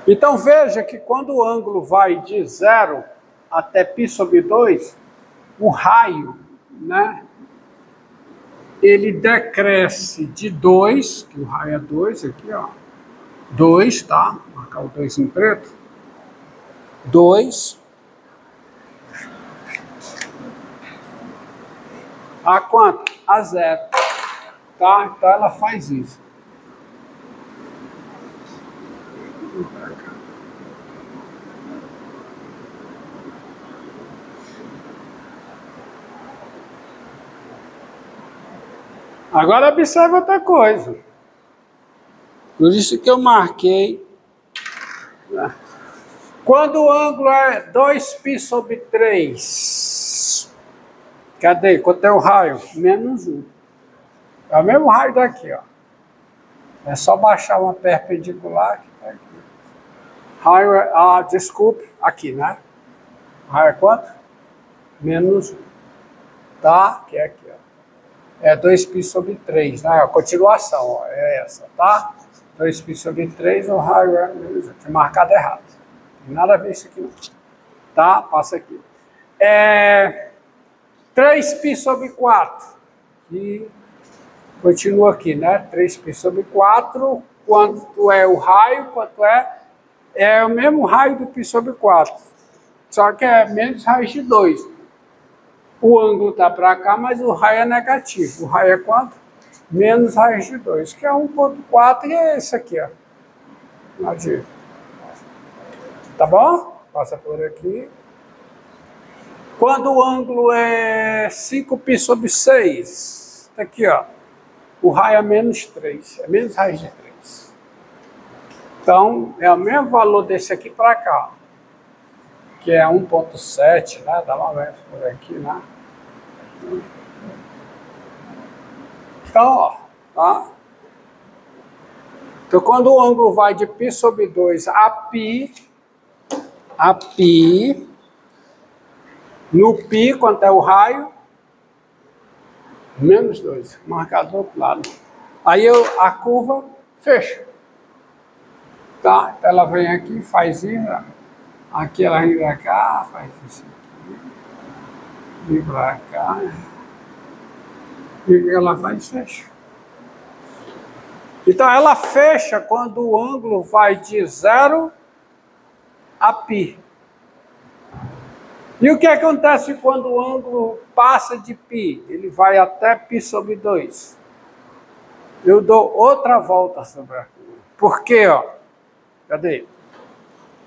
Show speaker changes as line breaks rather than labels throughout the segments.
Então veja que quando o ângulo vai de 0 até π sobre 2, o raio, né, ele decresce de 2, que o raio é 2 aqui, ó. 2, tá? Vou marcar o 2 em preto. 2. A quanto? A 0. Tá? Então ela faz isso. Agora observa outra coisa. Por isso que eu marquei. Quando o ângulo é 2π sobre 3. Cadê? Quanto é o raio? Menos 1. É o mesmo raio daqui, ó. É só baixar uma perpendicular que tá aqui. Raio é... desculpe. Aqui, né? Raio é quanto? Menos 1. Tá? Que é aqui, ó. É 2π sobre 3, né? A continuação, ó. É essa, tá? 2π sobre 3, o raio é menos 1. Tinha marcado errado. Não tem nada a ver isso aqui, não. Tá? Passa aqui. 3π sobre 4. E continua aqui, né? 3π sobre 4. Quanto é o raio? Quanto é? É o mesmo raio do π sobre 4. Só que é menos raiz de 2. O ângulo está para cá, mas o raio é negativo. O raio é quanto? Menos raiz de 2, que é 1,4, e é esse aqui, ó. Tá bom? Passa por aqui. Quando o ângulo é 5π sobre 6, tá aqui, ó. O raio é menos 3, é menos raiz de 3. Então, é o mesmo valor desse aqui para cá, que é 1,7, né? Dá uma olhada por aqui, né? Então, ó, tá? Então, quando o ângulo vai de π sobre 2 a π, no π, quanto é o raio? Menos 2, marcado do outro lado. Aí a curva fecha. Tá? Então ela vem aqui, faz isso. Aqui ela vem pra cá, faz isso aqui. Vem pra cá. E o que ela faz? Fecha. Então ela fecha quando o ângulo vai de 0 a π. E o que acontece quando o ângulo passa de π? Ele vai até π sobre 2. Eu dou outra volta sobre a curva. Por quê, ó? Cadê?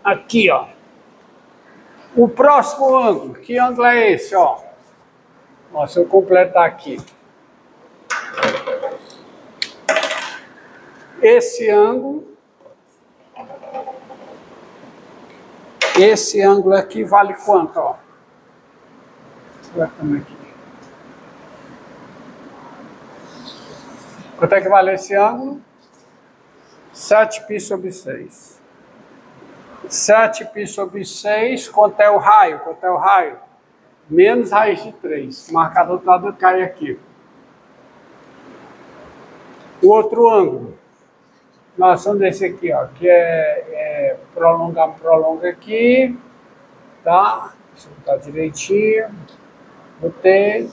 Aqui, ó. O próximo ângulo, que ângulo é esse, ó? Ó, se eu completar aqui. Esse ângulo aqui vale quanto, ó? Aqui. Quanto é que vale esse ângulo? 7π sobre 6. 7π sobre 6, quanto é o raio? Quanto é o raio? Menos raiz de 3. Marcado do outro lado cai aqui. O outro ângulo. Nós somos desse aqui, ó, que prolonga aqui, tá? Deixa eu botar direitinho. Botei.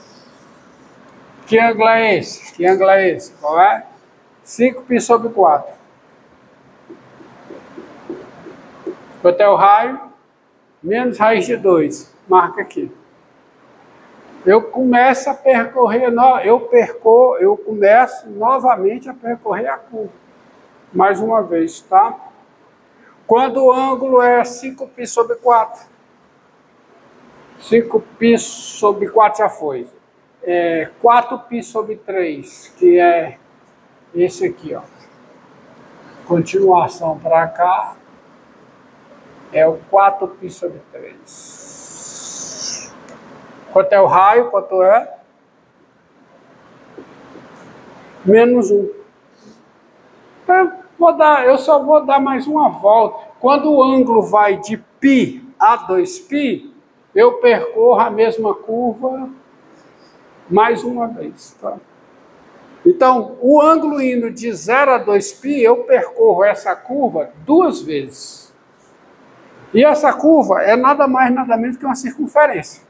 Que ângulo é esse? Que ângulo é esse? Qual é? 5π sobre 4. Quanto é o raio? Menos raiz de 2. Marca aqui. Eu começo a percorrer, eu começo novamente a percorrer a curva. Mais uma vez, tá? Quando o ângulo é 5π sobre 4. 5π sobre 4 já foi. 4π sobre 3, que é esse aqui, ó. Continuação para cá. É o 4π sobre 3. Quanto é o raio? Quanto é? Menos 1. Eu só vou dar mais uma volta. Quando o ângulo vai de π a 2π, eu percorro a mesma curva mais uma vez. Tá? Então, o ângulo indo de 0 a 2π, eu percorro essa curva 2 vezes. E essa curva é nada mais, nada menos que uma circunferência.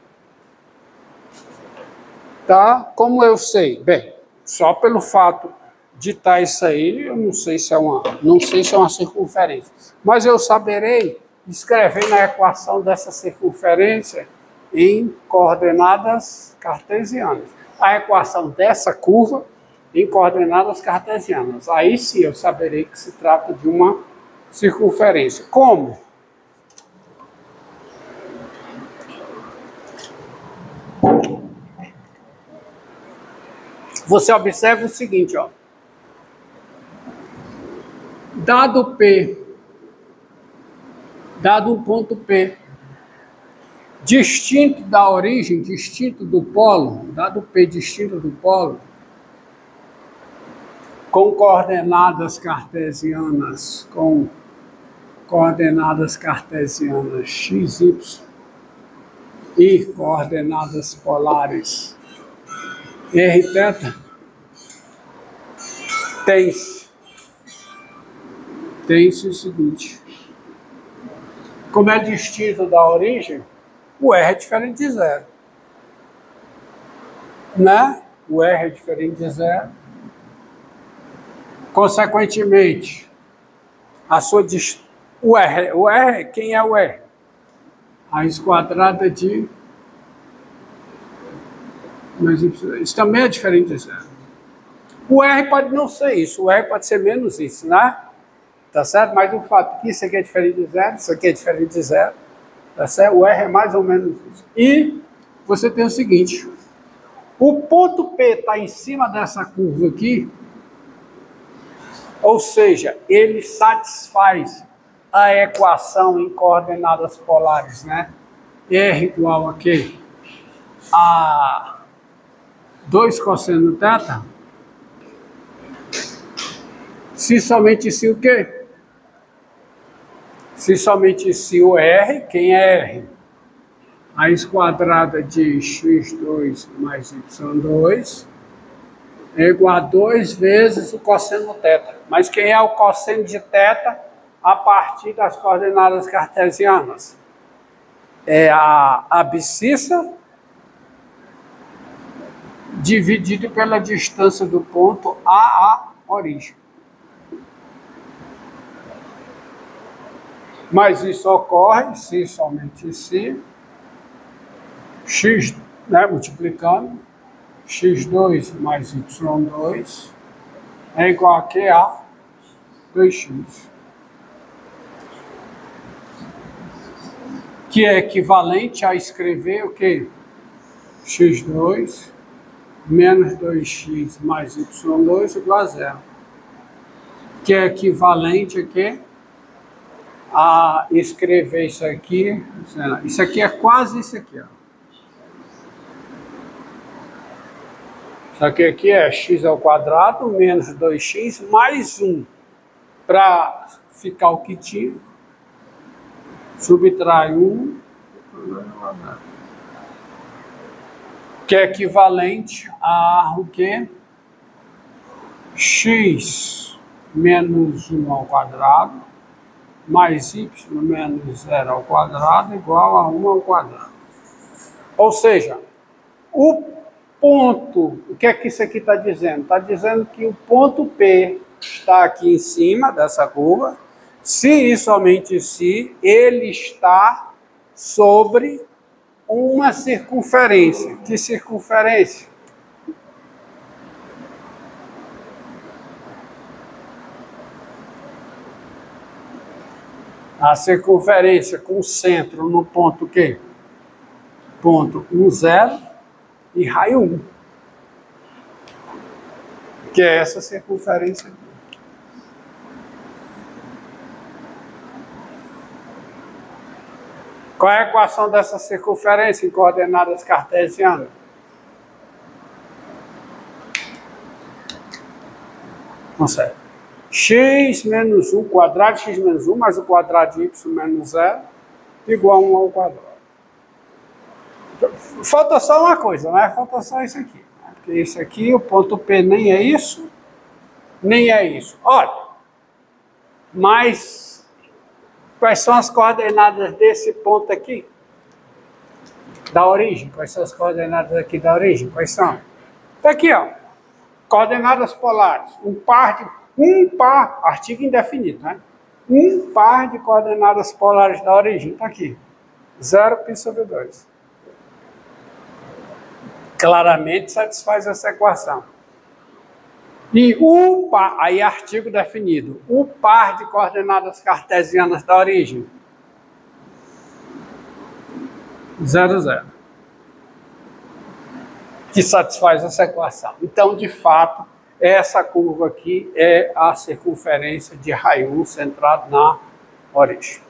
Tá? Como eu sei? Bem, só pelo fato de estar isso aí, eu não sei se é uma circunferência. Mas eu saberei escrever na equação dessa circunferência em coordenadas cartesianas. A equação dessa curva em coordenadas cartesianas. Aí sim eu saberei que se trata de uma circunferência. Como? Você observa o seguinte, ó. Dado P, dado um ponto P, distinto da origem, distinto do polo, dado P distinto do polo, com coordenadas cartesianas, x, y, e coordenadas polares r, θ, tem-se o seguinte: como é distinto da origem, o R é diferente de zero. Né? O R é diferente de zero. Consequentemente, o R, quem é o R? Raiz quadrada de... Mas isso também é diferente de zero. O R pode não ser isso, o R pode ser menos isso, né? Tá certo? Mas o fato que isso aqui é diferente de zero, isso aqui é diferente de zero, tá certo? O R é mais ou menos isso. E você tem o seguinte: o ponto P está em cima dessa curva aqui, ou seja, ele satisfaz a equação em coordenadas polares, né? R igual a quê? A 2 cosseno θ. Se somente se o quê? Se somente se o R, quem é R? Raiz quadrada de x2 mais y2 é igual a 2 vezes o cosseno θ. Mas quem é o cosseno de θ a partir das coordenadas cartesianas? É a abscissa dividido pela distância do ponto A à origem. Mas isso ocorre se somente se x, né, multiplicando, x2 mais y2 é igual a Q a 2x. Que é equivalente a escrever o quê? x2 menos 2x mais y2 igual a zero. Que é equivalente a quê? A escrever isso aqui. Isso aqui é quase isso aqui, ó. Isso aqui é x ao quadrado menos 2x mais 1. Para ficar o que tinha, subtrai 1, que é equivalente a o quê? X menos 1 ao quadrado mais y menos 0 ao quadrado igual a 1 ao quadrado. Ou seja, o ponto, o que é que isso aqui está dizendo? Está dizendo que o ponto P está aqui em cima dessa curva, se e somente se ele está sobre uma circunferência. Que circunferência? A circunferência com centro no ponto quê? Ponto 1, 0 e raio 1. Que é essa circunferência aqui. Qual é a equação dessa circunferência em coordenadas cartesianas? Consegue. X menos 1 quadrado, x menos 1 mais o quadrado de y menos 0 igual a 1 ao quadrado. Falta só uma coisa, né? Falta só isso aqui. Porque isso aqui, o ponto P nem é isso, nem é isso. Olha, mas Quais são as coordenadas desse ponto aqui? Da origem. Quais são as coordenadas aqui da origem? Quais são? Tá aqui, ó. Coordenadas polares. Um par, artigo indefinido, né? Um par de coordenadas polares da origem. Tá aqui. 0π/2. Claramente satisfaz essa equação. E o par, aí artigo definido, o par de coordenadas cartesianas da origem. 0, 0. Que satisfaz essa equação. Então, de fato, essa curva aqui é a circunferência de raio 1 centrado na origem.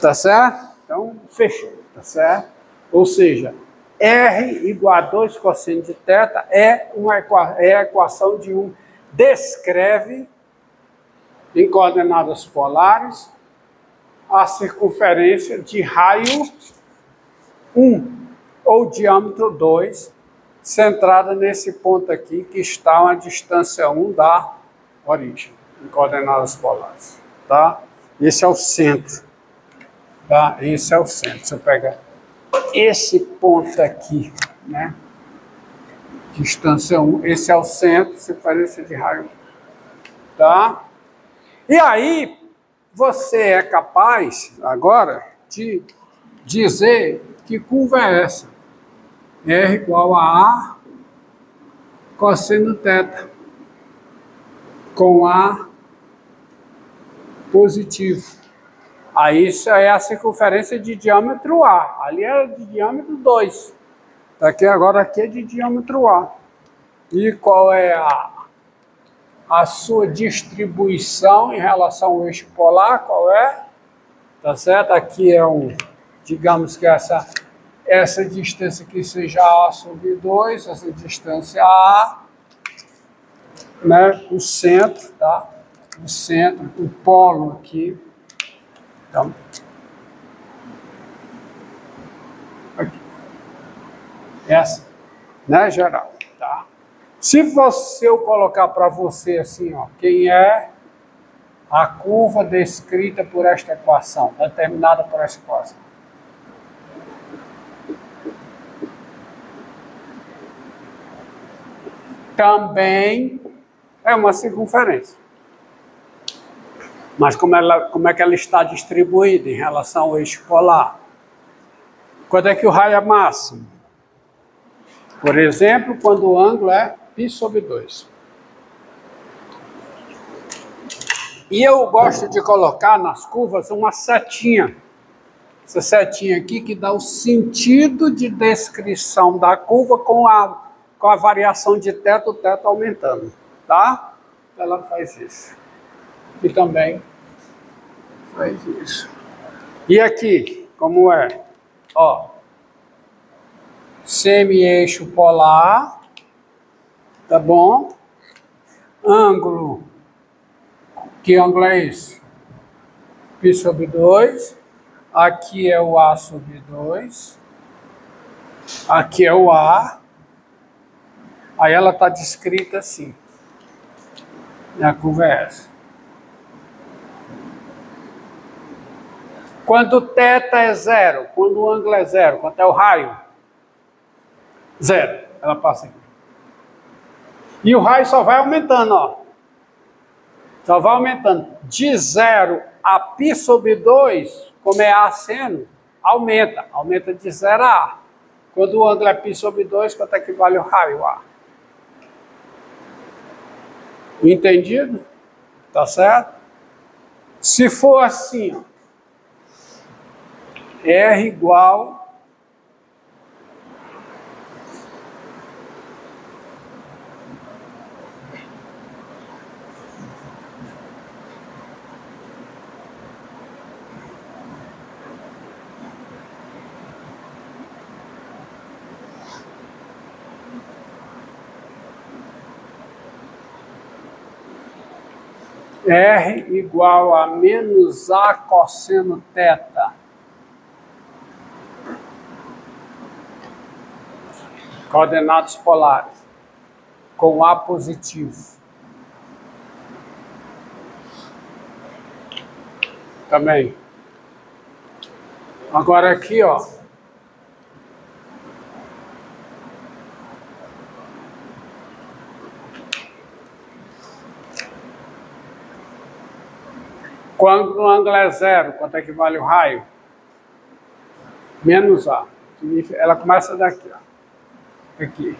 Tá certo? Então, fechou. Tá certo? Ou seja, R igual a 2 cosseno de θ é a equação de um descreve em coordenadas polares a circunferência de raio 1 ou diâmetro 2 centrada nesse ponto aqui que está a distância 1 da origem em coordenadas polares, tá? Esse é o centro, tá? Esse é o centro. Se eu pegar esse ponto aqui, né? Distância 1, esse é o centro, circunferência de raio, tá? E aí, você é capaz, agora, de dizer que curva é essa. R igual a cosseno θ, com A positivo. Aí isso é a circunferência de diâmetro A. Ali era de diâmetro 2. Daqui agora aqui é de diâmetro A. E qual é a sua distribuição em relação ao eixo polar? Qual é? Tá certo? Aqui é digamos que essa distância aqui seja A/2, essa distância A, né? O centro, tá? O centro, o polo aqui. Então, aqui. Essa, né, geral, tá? Se eu colocar para você assim, ó, quem é a curva descrita por esta equação, determinada por esta equação? Também é uma circunferência. Mas como é que ela está distribuída em relação ao eixo polar? Quando é que o raio é máximo? Por exemplo, quando o ângulo é π/2. E eu gosto de colocar nas curvas uma setinha. Essa setinha aqui que dá o sentido de descrição da curva com a variação de θ, o θ aumentando, tá? Ela faz isso. E também faz isso. E aqui, como é? Ó, semi-eixo polar, tá bom? Ângulo, que ângulo é esse? π/2. Aqui é o A/2. Aqui é o A. Aí ela está descrita assim. E a curva é essa. Quando θ é 0, quando o ângulo é 0, quanto é o raio? 0. Ela passa aqui. E o raio só vai aumentando, ó. Só vai aumentando. De 0 a π/2, como é A seno, aumenta. Aumenta de 0 a A. Quando o ângulo é π/2, quanto é que vale o raio A? Entendido? Tá certo? Se for assim, ó, R igual R igual a menos A cosseno θ. Coordenadas polares. Com A positivo. Também. Agora aqui, ó. Quando o ângulo é zero, quanto é que vale o raio? Menos A. Ela começa daqui, ó. Aqui.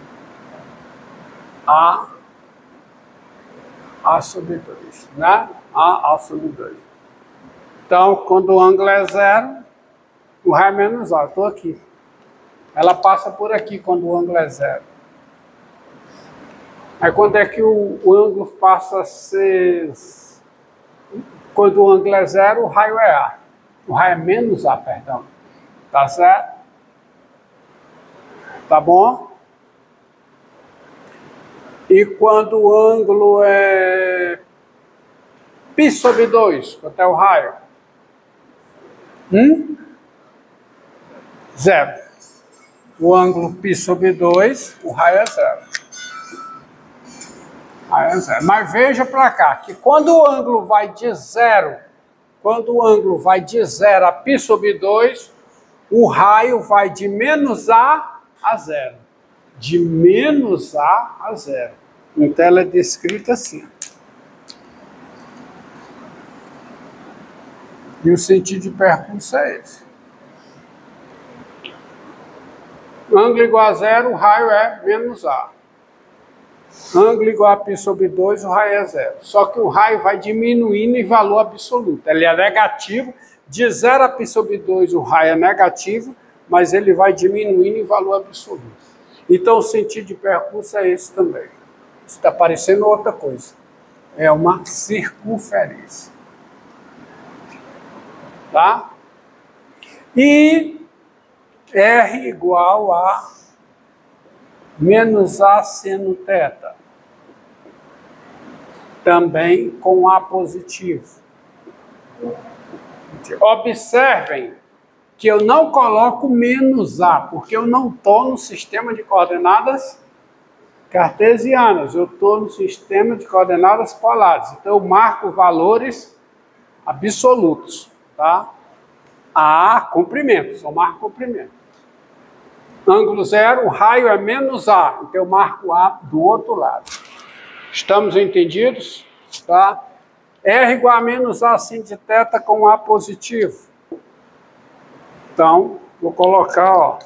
A sobre 2, né? A sobre 2. Então, quando o ângulo é zero, o raio é menos A. Eu estou aqui. Ela passa por aqui quando o ângulo é zero. Aí quando é que o ângulo passa a ser... Quando o ângulo é zero, o raio é A. O raio é menos A, perdão. Tá certo? Tá bom? E quando o ângulo é π sobre 2, quanto é o raio? Zero. O ângulo π sobre 2, o raio é zero. Mas veja para cá, que quando o ângulo vai de zero, a π sobre 2, o raio vai de menos A a zero. De menos A a zero. Então ela é descrita assim. E o sentido de percurso é esse. Ângulo igual a zero, o raio é menos A. Ângulo igual a π sobre 2, o raio é zero. Só que o raio vai diminuindo em valor absoluto. Ele é negativo. De 0 a π sobre 2, o raio é negativo, mas ele vai diminuindo em valor absoluto. Então, o sentido de percurso é esse também. Está parecendo outra coisa. É uma circunferência. Tá? E R igual a menos A seno θ. Também com A positivo. Observem que eu não coloco menos A, porque eu não estou no sistema de coordenadas cartesianas, eu estou no sistema de coordenadas polares. Então eu marco valores absolutos, tá? A, comprimento, só marco comprimento. Ângulo zero, o raio é menos A, então eu marco A do outro lado. Estamos entendidos? Tá? R igual a menos A sin de θ com A positivo. Então, vou colocar, ó.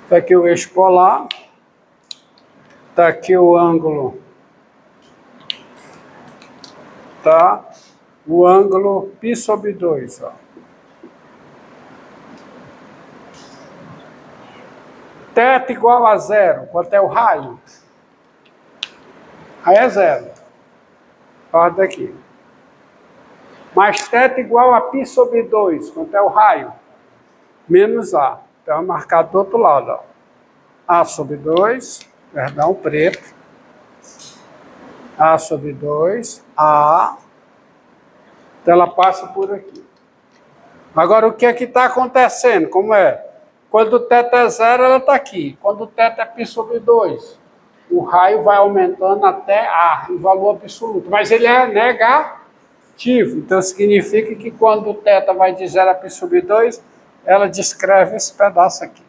Está aqui o eixo polar. Está aqui o ângulo. Tá? O ângulo π sobre 2, ó. θ igual a zero. Quanto é o raio? Raio é zero. Olha daqui. Mais θ igual a π sobre 2. Quanto é o raio? Menos A. Então, é marcado do outro lado. Ó. A sobre 2. Perdão, preto. A sobre 2. A. Então, ela passa por aqui. Agora, o que é que está acontecendo? Como é? Quando o θ é zero, ela está aqui. Quando o θ é π sobre 2, o raio vai aumentando até A, em valor absoluto. Mas ele é negativo. Então, significa que quando o θ vai de 0 a π sobre 2, ela descreve esse pedaço aqui.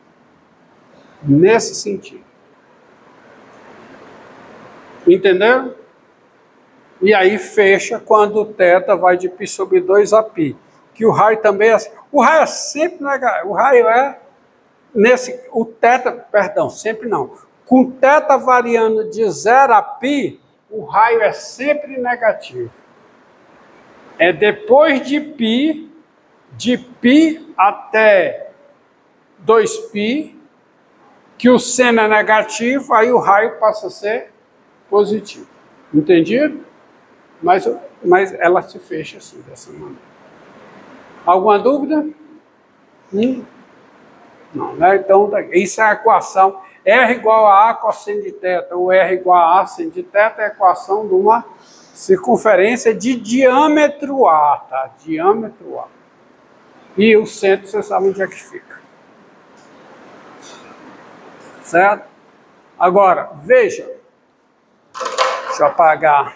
Nesse sentido. Entendeu? E aí fecha quando o θ vai de π sobre 2 a π. Que o raio também é... O raio é sempre negativo. O raio é... O θ, perdão, sempre não. Com θ variando de 0 a π, o raio é sempre negativo. É depois de π até 2π, que o seno é negativo, aí o raio passa a ser positivo. Entendido? Mas ela se fecha assim, dessa maneira. Alguma dúvida? Não, né? Então, isso é a equação. R igual a A cosseno de θ, ou R igual a A seno de θ, é a equação de uma circunferência de diâmetro A, tá? Diâmetro A. E o centro, você sabe onde é que fica. Certo? Agora, veja. Deixa eu apagar.